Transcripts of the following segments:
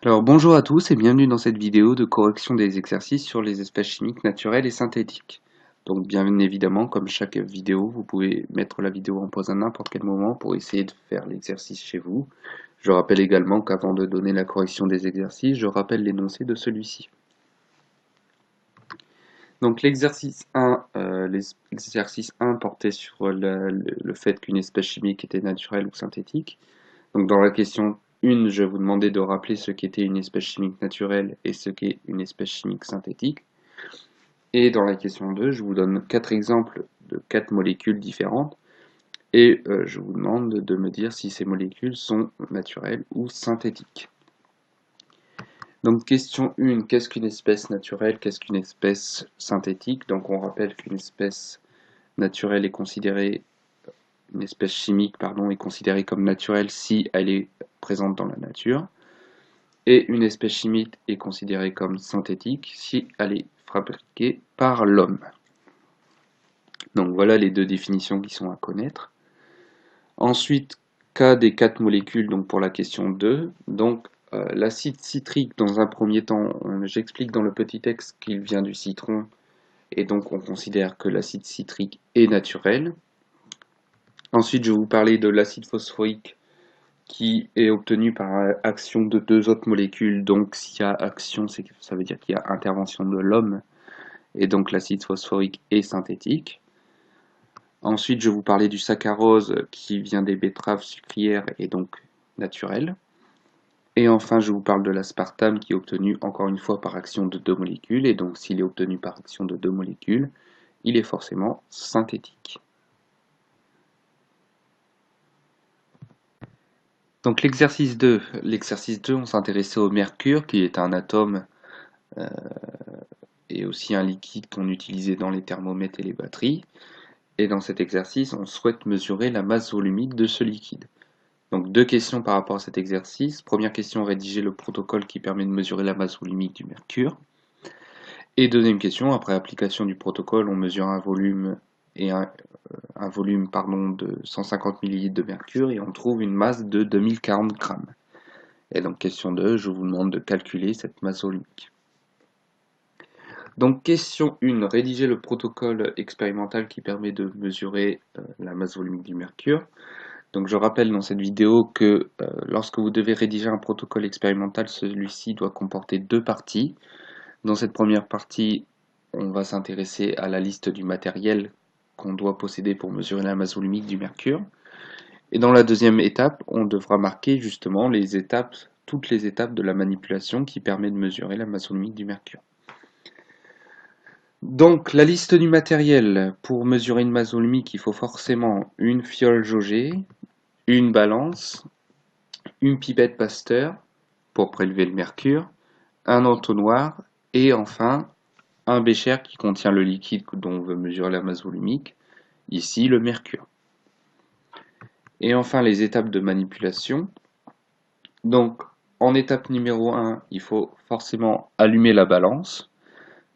Alors bonjour à tous et bienvenue dans cette vidéo de correction des exercices sur les espèces chimiques naturelles et synthétiques. Donc bien évidemment, comme chaque vidéo, vous pouvez mettre la vidéo en pause à n'importe quel moment pour essayer de faire l'exercice chez vous. Je rappelle également qu'avant de donner la correction des exercices, je rappelle l'énoncé de celui-ci. Donc l'exercice 1, l'exercice 1 portait sur le fait qu'une espèce chimique était naturelle ou synthétique. Donc dans la question 1, je vais vous demander de rappeler ce qu'était une espèce chimique naturelle et ce qu'est une espèce chimique synthétique. Et dans la question 2, je vous donne 4 exemples de 4 molécules différentes et je vous demande de me dire si ces molécules sont naturelles ou synthétiques. Donc question 1, qu'est-ce qu'une espèce naturelle, qu'est-ce qu'une espèce synthétique? Donc on rappelle qu'une espèce naturelle est considérée, une espèce chimique pardon, est considérée comme naturelle si elle est présente dans la nature. Et une espèce chimique est considérée comme synthétique si elle est fabriquée par l'homme. Donc voilà les deux définitions qui sont à connaître. Ensuite, cas des 4 molécules donc pour la question 2. Donc l'acide citrique, dans un premier temps, j'explique dans le petit texte qu'il vient du citron, et donc on considère que l'acide citrique est naturel. Ensuite, je vais vous parler de l'acide phosphorique qui est obtenu par action de 2 autres molécules. Donc s'il y a action, ça veut dire qu'il y a intervention de l'homme, et donc l'acide phosphorique est synthétique. Ensuite, je vais vous parler du saccharose qui vient des betteraves sucrières et donc naturel. Et enfin, je vous parle de l'aspartame qui est obtenu encore une fois par action de 2 molécules, et donc s'il est obtenu par action de 2 molécules, il est forcément synthétique. Donc l'exercice 2. L'exercice 2, on s'intéressait au mercure qui est un atome et aussi un liquide qu'on utilisait dans les thermomètres et les batteries. Et dans cet exercice, on souhaite mesurer la masse volumique de ce liquide. Donc 2 questions par rapport à cet exercice. Première question, rédiger le protocole qui permet de mesurer la masse volumique du mercure. Et deuxième question, après application du protocole, on mesure un volume et un volume de 150 ml de mercure et on trouve une masse de 2040 grammes. Et donc question 2, je vous demande de calculer cette masse volumique. Donc question 1, rédiger le protocole expérimental qui permet de mesurer la masse volumique du mercure. Donc je rappelle dans cette vidéo que lorsque vous devez rédiger un protocole expérimental, celui-ci doit comporter 2 parties. Dans cette première partie, on va s'intéresser à la liste du matériel qu'on doit posséder pour mesurer la masse volumique du mercure. Et dans la deuxième étape, on devra marquer justement toutes les étapes de la manipulation qui permet de mesurer la masse volumique du mercure. Donc la liste du matériel, pour mesurer une masse volumique, il faut forcément une fiole jaugée, une balance, une pipette Pasteur pour prélever le mercure, un entonnoir et enfin un bécher qui contient le liquide dont on veut mesurer la masse volumique, ici le mercure. Et enfin les étapes de manipulation. Donc en étape numéro 1, il faut forcément allumer la balance,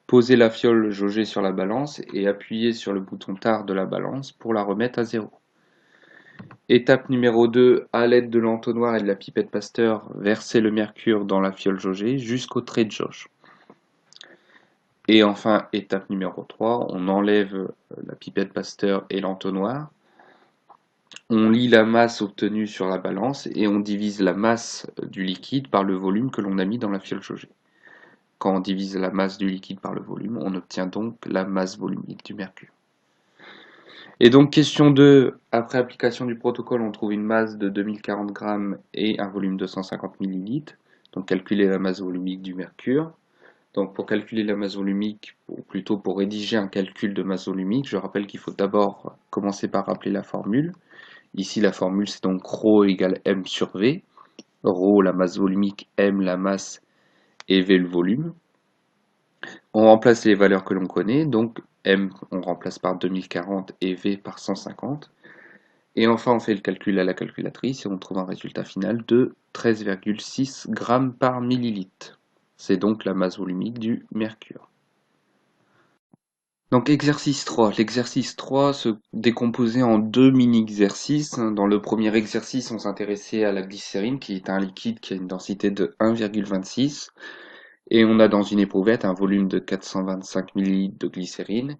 poser la fiole jaugée sur la balance et appuyer sur le bouton tard de la balance pour la remettre à 0. Étape numéro 2, à l'aide de l'entonnoir et de la pipette Pasteur, verser le mercure dans la fiole jaugée jusqu'au trait de jauge. Et enfin, étape numéro 3, on enlève la pipette Pasteur et l'entonnoir. On lit la masse obtenue sur la balance et on divise la masse du liquide par le volume que l'on a mis dans la fiole jaugée. Quand on divise la masse du liquide par le volume, on obtient donc la masse volumique du mercure. Et donc question 2, après application du protocole, on trouve une masse de 2040 grammes et un volume de 150 ml. Donc calculer la masse volumique du mercure. Donc pour calculer la masse volumique, ou plutôt pour rédiger un calcul de masse volumique, je rappelle qu'il faut d'abord commencer par rappeler la formule. Ici la formule c'est donc ρ égale m sur v. Ρ la masse volumique, m la masse et v le volume. On remplace les valeurs que l'on connaît, donc m on remplace par 2040 et v par 150. Et enfin on fait le calcul à la calculatrice et on trouve un résultat final de 13,6 g par millilitre. C'est donc la masse volumique du mercure. Donc exercice 3. L'exercice 3 se décomposait en deux mini-exercices. Dans le premier exercice, on s'intéressait à la glycérine, qui est un liquide qui a une densité de 1,26. Et on a dans une éprouvette un volume de 425 ml de glycérine.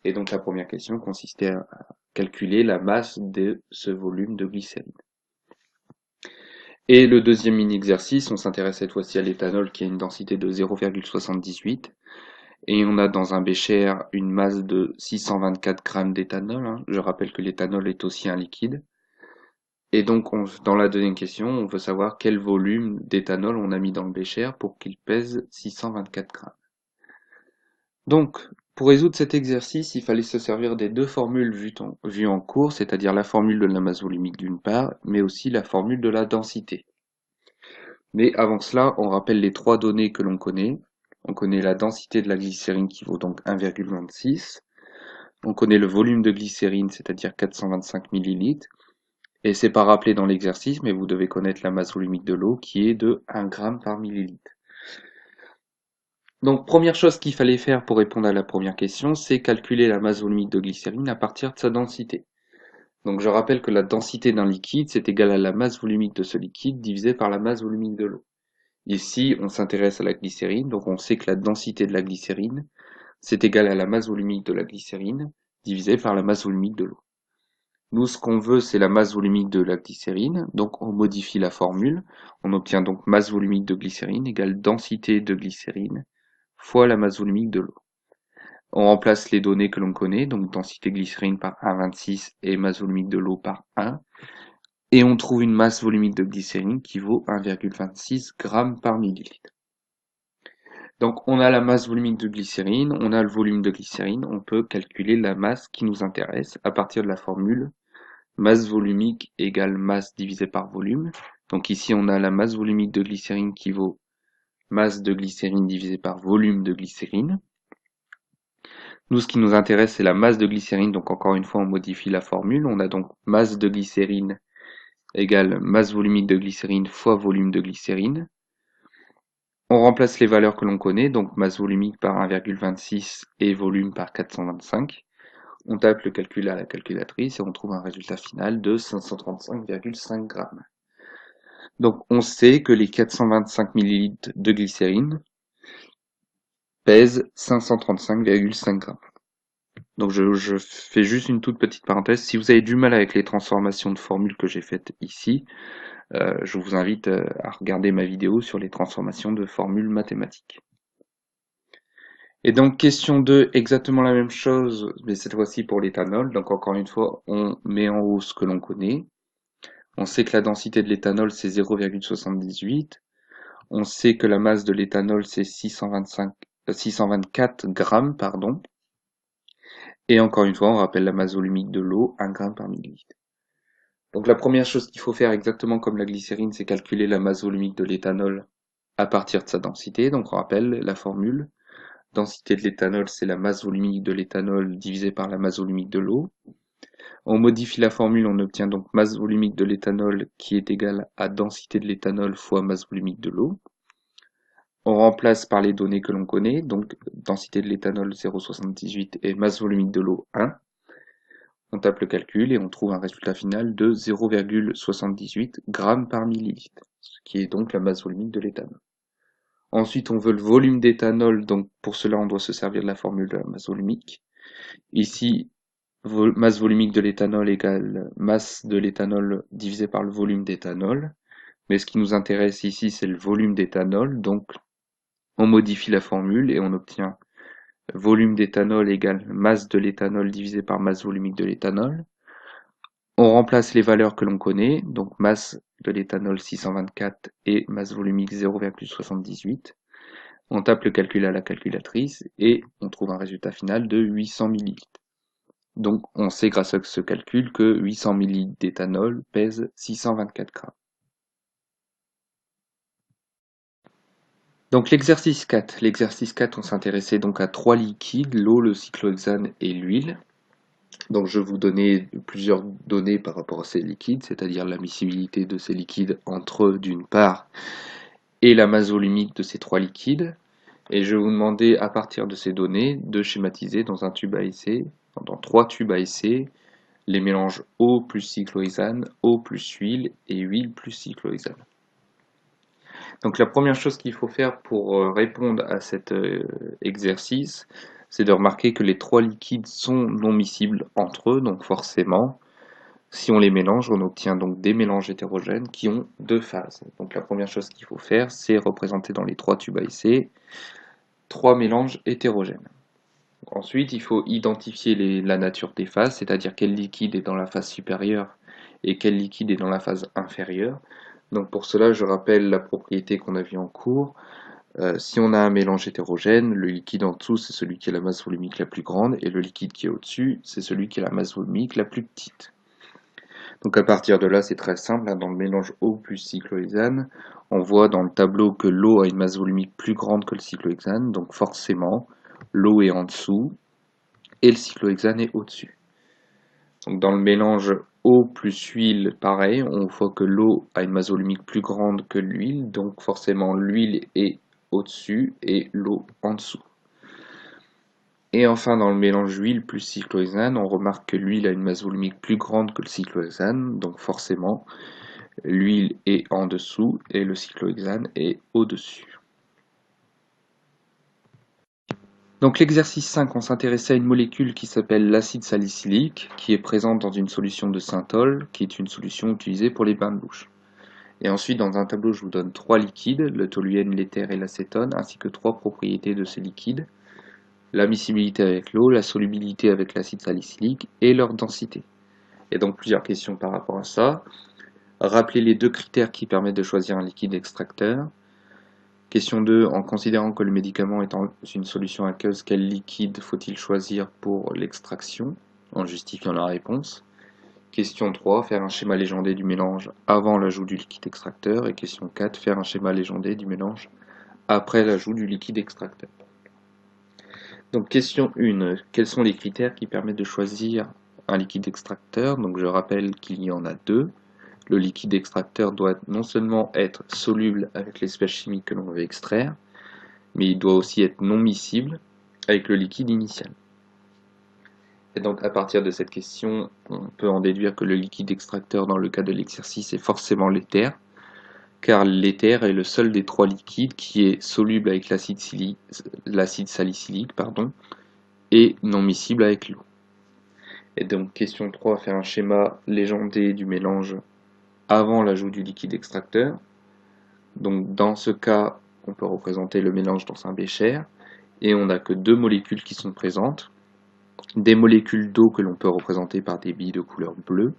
Et donc la première question consistait à calculer la masse de ce volume de glycérine. Et le deuxième mini-exercice, on s'intéresse cette fois-ci à l'éthanol qui a une densité de 0,78. Et on a dans un bécher une masse de 624 grammes d'éthanol, hein. Je rappelle que l'éthanol est aussi un liquide. Et donc, dans la deuxième question, on veut savoir quel volume d'éthanol on a mis dans le bécher pour qu'il pèse 624 grammes. Donc, pour résoudre cet exercice, il fallait se servir des deux formules vues en cours, c'est-à-dire la formule de la masse volumique d'une part, mais aussi la formule de la densité. Mais avant cela, on rappelle les trois données que l'on connaît. On connaît la densité de la glycérine qui vaut donc 1,26. On connaît le volume de glycérine, c'est-à-dire 425 millilitres. Et c'est pas rappelé dans l'exercice, mais vous devez connaître la masse volumique de l'eau qui est de 1 gramme par millilitre. Donc, première chose qu'il fallait faire pour répondre à la première question, c'est calculer la masse volumique de glycérine à partir de sa densité. Donc, je rappelle que la densité d'un liquide, c'est égal à la masse volumique de ce liquide divisé par la masse volumique de l'eau. Ici, on s'intéresse à la glycérine, donc on sait que la densité de la glycérine, c'est égal à la masse volumique de la glycérine divisé par la masse volumique de l'eau. Nous, ce qu'on veut, c'est la masse volumique de la glycérine, donc on modifie la formule. On obtient donc masse volumique de glycérine égale densité de glycérine fois la masse volumique de l'eau. On remplace les données que l'on connaît, donc densité glycérine par 1,26 et masse volumique de l'eau par 1, et on trouve une masse volumique de glycérine qui vaut 1,26 g par millilitre. Donc on a la masse volumique de glycérine, on a le volume de glycérine, on peut calculer la masse qui nous intéresse à partir de la formule masse volumique égale masse divisée par volume. Donc ici on a la masse volumique de glycérine qui vaut masse de glycérine divisée par volume de glycérine. Nous, ce qui nous intéresse, c'est la masse de glycérine. Donc encore une fois, on modifie la formule. On a donc masse de glycérine égale masse volumique de glycérine fois volume de glycérine. On remplace les valeurs que l'on connaît, donc masse volumique par 1,26 et volume par 425. On tape le calcul à la calculatrice et on trouve un résultat final de 535,5 grammes. Donc on sait que les 425 ml de glycérine pèsent 535,5 grammes. Donc je fais juste une toute petite parenthèse. Si vous avez du mal avec les transformations de formules que j'ai faites ici, je vous invite à regarder ma vidéo sur les transformations de formules mathématiques. Et donc question 2, exactement la même chose, mais cette fois-ci pour l'éthanol. Donc encore une fois, on met en haut ce que l'on connaît. On sait que la densité de l'éthanol c'est 0,78. On sait que la masse de l'éthanol c'est 624 grammes, pardon. Et encore une fois, on rappelle la masse volumique de l'eau, 1 gramme par millilitre. Donc la première chose qu'il faut faire, exactement comme la glycérine, c'est calculer la masse volumique de l'éthanol à partir de sa densité. Donc on rappelle la formule. Densité de l'éthanol, c'est la masse volumique de l'éthanol divisée par la masse volumique de l'eau. On modifie la formule, on obtient donc masse volumique de l'éthanol qui est égale à densité de l'éthanol fois masse volumique de l'eau. On remplace par les données que l'on connaît, donc densité de l'éthanol 0,78 et masse volumique de l'eau 1. On tape le calcul et on trouve un résultat final de 0,78 g par millilitre, ce qui est donc la masse volumique de l'éthanol. Ensuite, on veut le volume d'éthanol, donc pour cela, on doit se servir de la formule de la masse volumique. Ici, masse volumique de l'éthanol égale masse de l'éthanol divisé par le volume d'éthanol. Mais ce qui nous intéresse ici, c'est le volume d'éthanol, donc on modifie la formule et on obtient volume d'éthanol égale masse de l'éthanol divisé par masse volumique de l'éthanol. On remplace les valeurs que l'on connaît, donc masse de l'éthanol 624 et masse volumique 0,78. On tape le calcul à la calculatrice et on trouve un résultat final de 800 ml. Donc on sait grâce à ce calcul que 800 ml d'éthanol pèse 624 grammes. Donc l'exercice 4. L'exercice 4, on s'intéressait donc à trois liquides, l'eau, le cyclohexane et l'huile. Donc je vais vous donner plusieurs données par rapport à ces liquides, c'est-à-dire la miscibilité de ces liquides entre eux d'une part, et la masse volumique de ces trois liquides. Et je vais vous demander à partir de ces données de schématiser dans un tube à essai, dans 3 tubes à essai, les mélanges eau plus cyclohexane, eau plus huile et huile plus cyclohexane. Donc la première chose qu'il faut faire pour répondre à cet exercice, c'est de remarquer que les 3 liquides sont non miscibles entre eux, donc forcément, si on les mélange, on obtient donc des mélanges hétérogènes qui ont 2 phases. Donc la première chose qu'il faut faire, c'est représenter dans les 3 tubes à essai 3 mélanges hétérogènes. Ensuite, il faut identifier la nature des phases, c'est-à-dire quel liquide est dans la phase supérieure et quel liquide est dans la phase inférieure. Donc pour cela, je rappelle la propriété qu'on a vue en cours. Si on a un mélange hétérogène, le liquide en dessous, c'est celui qui a la masse volumique la plus grande, et le liquide qui est au-dessus, c'est celui qui a la masse volumique la plus petite. Donc à partir de là, c'est très simple, hein, dans le mélange eau plus cyclohexane, on voit dans le tableau que l'eau a une masse volumique plus grande que le cyclohexane, donc forcément, l'eau est en dessous, et le cyclohexane est au-dessus. Donc dans le mélange eau plus huile, pareil, on voit que l'eau a une masse volumique plus grande que l'huile, donc forcément l'huile est au-dessus et l'eau en dessous. Et enfin dans le mélange huile plus cyclohexane, on remarque que l'huile a une masse volumique plus grande que le cyclohexane, donc forcément l'huile est en dessous et le cyclohexane est au-dessus. Donc l'exercice 5, on s'intéressait à une molécule qui s'appelle l'acide salicylique, qui est présente dans une solution de synthol, qui est une solution utilisée pour les bains de bouche. Et ensuite, dans un tableau, je vous donne 3 liquides, le toluène, l'éther et l'acétone, ainsi que 3 propriétés de ces liquides, la miscibilité avec l'eau, la solubilité avec l'acide salicylique et leur densité. Et donc plusieurs questions par rapport à ça. Rappelez les 2 critères qui permettent de choisir un liquide extracteur. Question 2, en considérant que le médicament est dans une solution aqueuse, quel liquide faut-il choisir pour l'extraction, en justifiant la réponse. Question 3, faire un schéma légendé du mélange avant l'ajout du liquide extracteur. Et question 4, faire un schéma légendé du mélange après l'ajout du liquide extracteur. Donc question 1, quels sont les critères qui permettent de choisir un liquide extracteur? Donc je rappelle qu'il y en a 2. Le liquide extracteur doit non seulement être soluble avec l'espèce chimique que l'on veut extraire, mais il doit aussi être non miscible avec le liquide initial. Et donc à partir de cette question, on peut en déduire que le liquide extracteur dans le cas de l'exercice est forcément l'éther, car l'éther est le seul des 3 liquides qui est soluble avec l'acide salicylique et non miscible avec l'eau. Et donc question 3, faire un schéma légendé du mélange avant l'ajout du liquide extracteur. Donc dans ce cas, on peut représenter le mélange dans un bécher, et on n'a que 2 molécules qui sont présentes, des molécules d'eau que l'on peut représenter par des billes de couleur bleue,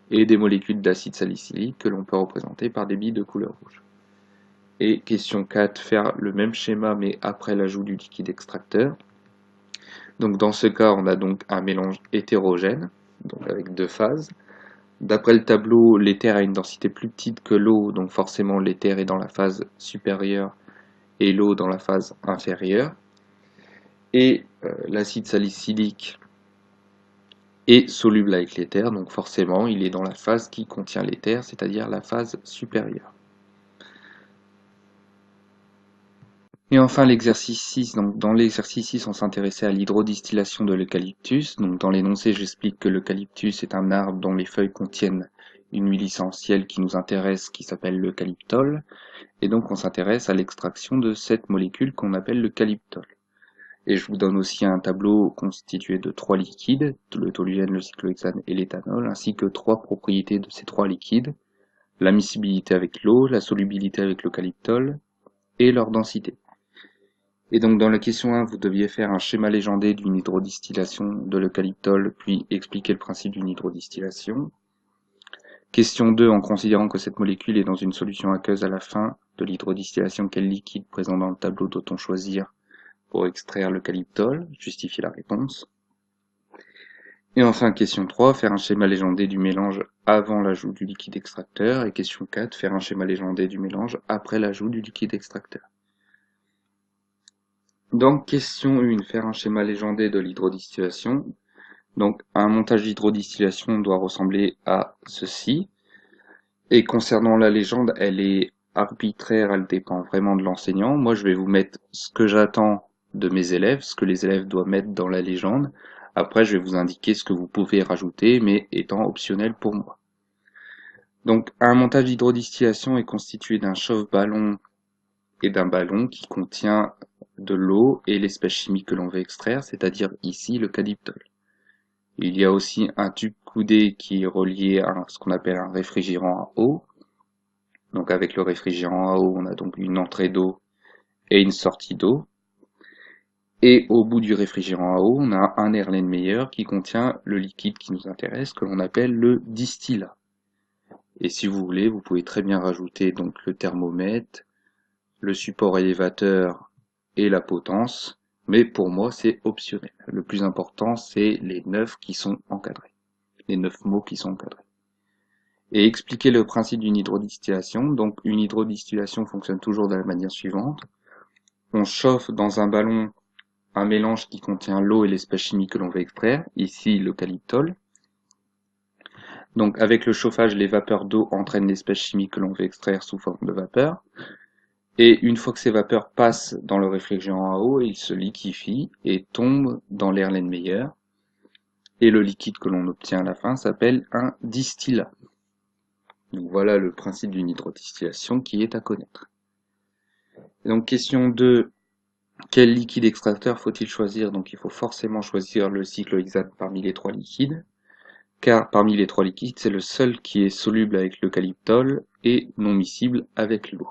et des molécules d'acide salicylique que l'on peut représenter par des billes de couleur rouge. Et question 4, faire le même schéma mais après l'ajout du liquide extracteur. Donc dans ce cas, on a donc un mélange hétérogène, donc avec 2 phases. D'après le tableau, l'éther a une densité plus petite que l'eau, donc forcément l'éther est dans la phase supérieure et l'eau dans la phase inférieure. Et l'acide salicylique est soluble avec l'éther, donc forcément il est dans la phase qui contient l'éther, c'est-à-dire la phase supérieure. Et enfin l'exercice 6, donc dans l'exercice 6 on s'intéressait à l'hydrodistillation de l'eucalyptus. Donc dans l'énoncé j'explique que l'eucalyptus est un arbre dont les feuilles contiennent une huile essentielle qui nous intéresse, qui s'appelle l'eucalyptol. Et donc on s'intéresse à l'extraction de cette molécule qu'on appelle l'eucalyptol. Et je vous donne aussi un tableau constitué de 3 liquides, le toluène, le cyclohexane et l'éthanol, ainsi que 3 propriétés de ces 3 liquides, la miscibilité avec l'eau, la solubilité avec l'eucalyptol et leur densité. Et donc dans la question 1, vous deviez faire un schéma légendé d'une hydrodistillation de l'eucalyptol, puis expliquer le principe d'une hydrodistillation. Question 2, en considérant que cette molécule est dans une solution aqueuse à la fin de l'hydrodistillation, quel liquide présent dans le tableau doit-on choisir pour extraire l'eucalyptol? Justifier la réponse. Et enfin, question 3, faire un schéma légendé du mélange avant l'ajout du liquide extracteur. Et question 4, faire un schéma légendé du mélange après l'ajout du liquide extracteur. Donc, question 1, faire un schéma légendé de l'hydrodistillation. Donc, un montage d'hydrodistillation doit ressembler à ceci. Et concernant la légende, elle est arbitraire, elle dépend vraiment de l'enseignant. Moi, je vais vous mettre ce que j'attends de mes élèves, ce que les élèves doivent mettre dans la légende. Après, je vais vous indiquer ce que vous pouvez rajouter, mais étant optionnel pour moi. Donc, un montage d'hydrodistillation est constitué d'un chauffe-ballon et d'un ballon qui contient de l'eau et l'espèce chimique que l'on veut extraire, c'est-à-dire ici le calyptol. Il y a aussi un tube coudé qui est relié à ce qu'on appelle un réfrigérant à eau. Donc avec le réfrigérant à eau, on a donc une entrée d'eau et une sortie d'eau. Et au bout du réfrigérant à eau, on a un Erlenmeyer qui contient le liquide qui nous intéresse, que l'on appelle le distillat. Et si vous voulez, vous pouvez très bien rajouter donc le thermomètre, le support élévateur et la potence, mais pour moi c'est optionnel. Le plus important c'est les 9 qui sont encadrés, les 9 mots qui sont encadrés. Et expliquer le principe d'une hydrodistillation. Donc une hydrodistillation fonctionne toujours de la manière suivante. On chauffe dans un ballon un mélange qui contient l'eau et l'espèce chimique que l'on veut extraire, ici le calyptol. Donc avec le chauffage, les vapeurs d'eau entraînent l'espèce chimique que l'on veut extraire sous forme de vapeur. Et une fois que ces vapeurs passent dans le réfrigérant à eau, ils se liquéfient et tombent dans l'Erlenmeyer. Et le liquide que l'on obtient à la fin s'appelle un distillat. Donc voilà le principe d'une hydrodistillation qui est à connaître. Et donc question 2, quel liquide extracteur faut-il choisir? Donc il faut forcément choisir le cyclohexane parmi les 3 liquides, car parmi les 3 liquides, c'est le seul qui est soluble avec le calyptol et non miscible avec l'eau.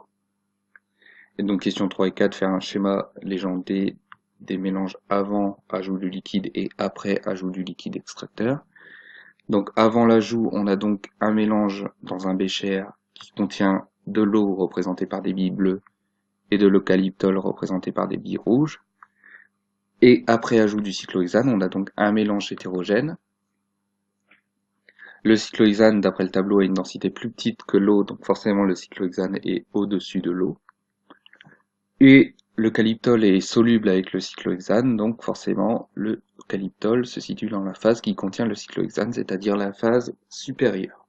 Et donc question 3 et 4, faire un schéma légendé des mélanges avant ajout du liquide et après ajout du liquide extracteur. Donc avant l'ajout, on a donc un mélange dans un bécher qui contient de l'eau représentée par des billes bleues et de l'eucalyptol représenté par des billes rouges. Et après ajout du cyclohexane, on a donc un mélange hétérogène. Le cyclohexane, d'après le tableau, a une densité plus petite que l'eau, donc forcément le cyclohexane est au-dessus de l'eau. Et le calyptol est soluble avec le cyclohexane, donc forcément le calyptol se situe dans la phase qui contient le cyclohexane, c'est-à-dire la phase supérieure.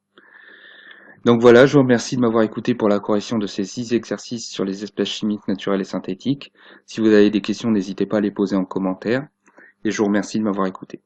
Donc voilà, je vous remercie de m'avoir écouté pour la correction de ces 6 exercices sur les espèces chimiques naturelles et synthétiques. Si vous avez des questions, n'hésitez pas à les poser en commentaire. Et je vous remercie de m'avoir écouté.